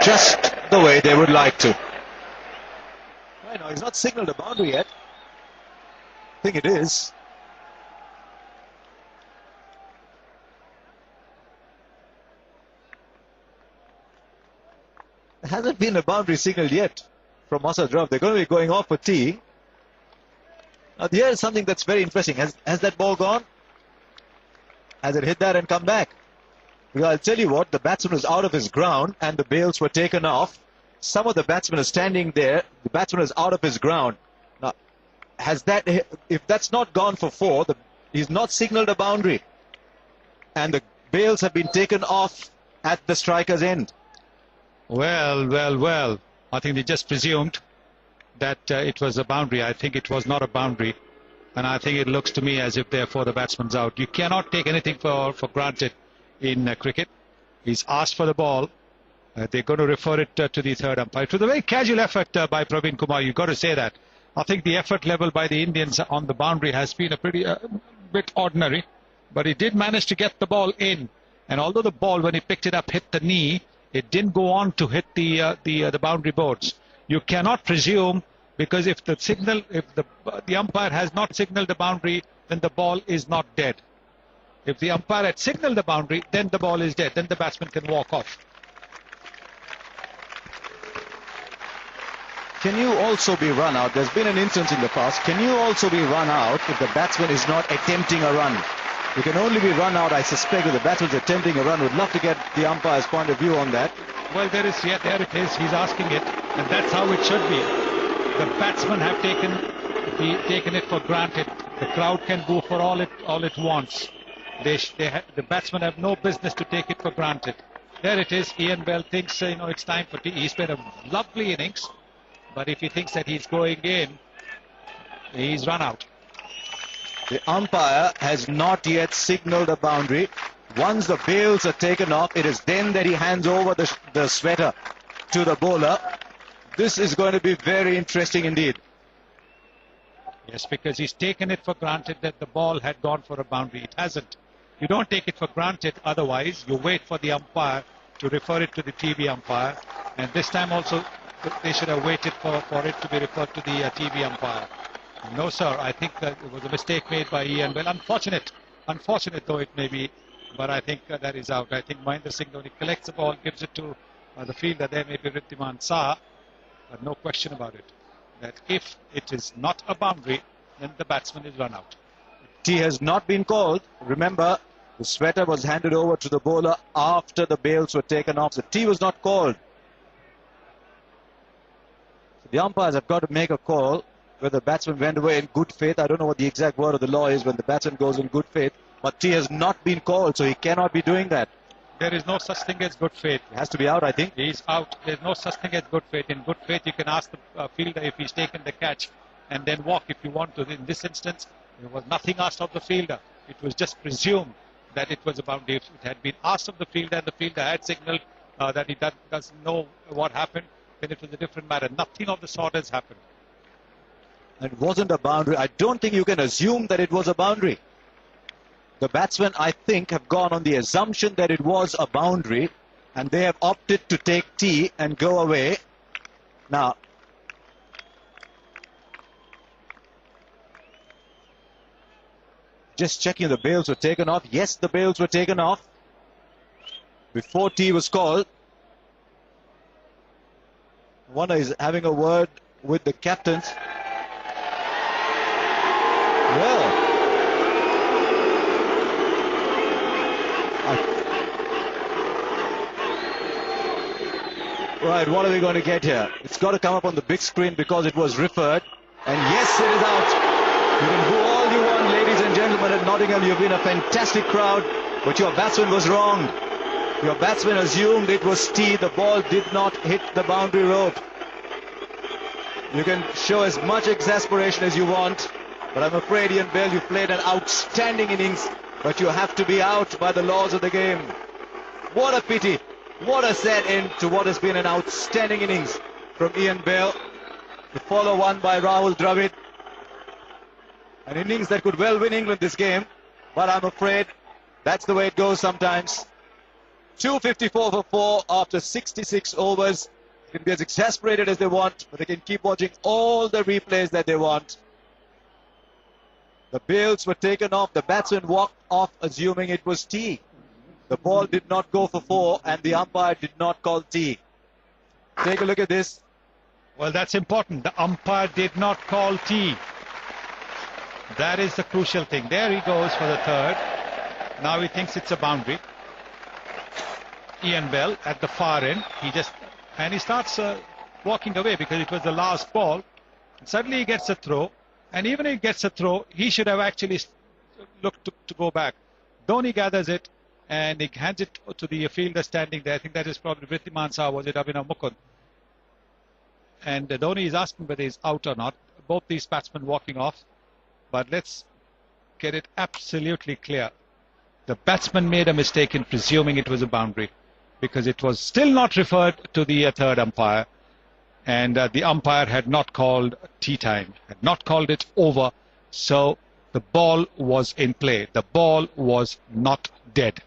just the way they would like to. I know he's not signalled a boundary yet. I think it is. There hasn't been a boundary signalled yet from Mossad Rauf. They're going to be going off for tee. Now here is something that's very interesting. Has that ball gone? Has it hit that and come back? Well, I'll tell you what, the batsman was out of his ground and the bails were taken off. Some of the batsmen are standing there. The batsman is out of his ground. Now, if that's not gone for four, he's not signalled a boundary. And the bails have been taken off at the striker's end. Well. I think they just presumed that it was a boundary. I think it was not a boundary. And I think it looks to me as if therefore the batsman's out. You cannot take anything for granted in cricket. He's asked for the ball. They're going to refer it to the third umpire. It was a very casual effort by Praveen Kumar. You've got to say that. I think the effort level by the Indians on the boundary has been a pretty bit ordinary. But he did manage to get the ball in. And although the ball, when he picked it up, hit the knee, it didn't go on to hit the boundary boards. You cannot presume, because if the umpire has not signalled the boundary, then the ball is not dead. If the umpire had signalled the boundary, then the ball is dead. Then the batsman can walk off. Can you also be run out? There's been an instance in the past. Can you also be run out if the batsman is not attempting a run? You can only be run out, I suspect, if the batsman's attempting a run. Would love to get the umpire's point of view on that. Well, there it is. He's asking it, and that's how it should be. The batsmen have taken it for granted. The crowd can go for all it wants. The batsmen have no business to take it for granted. There it is. Ian Bell thinks it's time for tea. He's played a lovely innings, but if he thinks that he's going in, he's run out. The umpire has not yet signalled a boundary. Once the bails are taken off, it is then that he hands over the sweater to the bowler. This is going to be very interesting indeed. Yes, because he's taken it for granted that the ball had gone for a boundary. It hasn't. You don't take it for granted otherwise. You wait for the umpire to refer it to the TV umpire. And this time also they should have waited for it to be referred to the TV umpire. No, sir. I think that it was a mistake made by Ian. Well, unfortunate though it may be, but I think that is out. I think Mahendra Singh Dhoni collects the ball, gives it to the fielder. There may be Riddhiman Shah, but no question about it. That if it is not a boundary, then the batsman is run out. Tee has not been called. Remember, the sweater was handed over to the bowler after the bails were taken off. The tee was not called. So the umpires have got to make a call whether the batsman went away in good faith. I don't know what the exact word of the law is when the batsman goes in good faith. But tee has not been called, so he cannot be doing that. There is no such thing as good faith. He has to be out, I think. He's out. There's no such thing as good faith. In good faith, you can ask the fielder if he's taken the catch and then walk if you want to. In this instance, there was nothing asked of the fielder. It was just presumed that it was a boundary. If it had been asked of the fielder and the fielder had signalled that he doesn't know what happened, then it was a different matter. Nothing of the sort has happened. It wasn't a boundary. I don't think you can assume that it was a boundary. The batsmen, I think, have gone on the assumption that it was a boundary, and they have opted to take tee and go away. Now, just checking the bails were taken off. Yes, the bails were taken off before tee was called. Warner is having a word with the captains. Well, right, what are we going to get here? It's got to come up on the big screen because it was referred. And yes, it is out. You can do all you want, ladies and gentlemen, at Nottingham. You've been a fantastic crowd, but your batsman was wrong. Your batsman assumed it was tee. The ball did not hit the boundary rope. You can show as much exasperation as you want, but I'm afraid, Ian Bell, you played an outstanding innings, but you have to be out by the laws of the game. What a pity. What a sad end to what has been an outstanding innings from Ian Bell. The follow one by Rahul Dravid. An innings that could well win England this game, but I'm afraid that's the way it goes sometimes. 254 for 4 after 66 overs. They can be as exasperated as they want, but they can keep watching all the replays that they want. The bails were taken off. The batsman walked off assuming it was T. The ball did not go for 4 and the umpire did not call T. Take a look at this. Well, that's important. The umpire did not call T. That is the crucial thing. There he goes for the third. Now he thinks it's a boundary. Ian Bell at the far end. He starts walking away because it was the last ball. Suddenly he gets a throw. And even if he gets a throw, he should have actually looked to go back. Dhoni gathers it and he hands it to the fielder standing there. I think that is probably Vrithiman Saha, was it Abhinav Mukund? And Dhoni is asking whether he's out or not. Both these batsmen walking off. But let's get it absolutely clear. The batsman made a mistake in presuming it was a boundary because it was still not referred to the third umpire. And the umpire had not called tea time, had not called it over. So the ball was in play. The ball was not dead.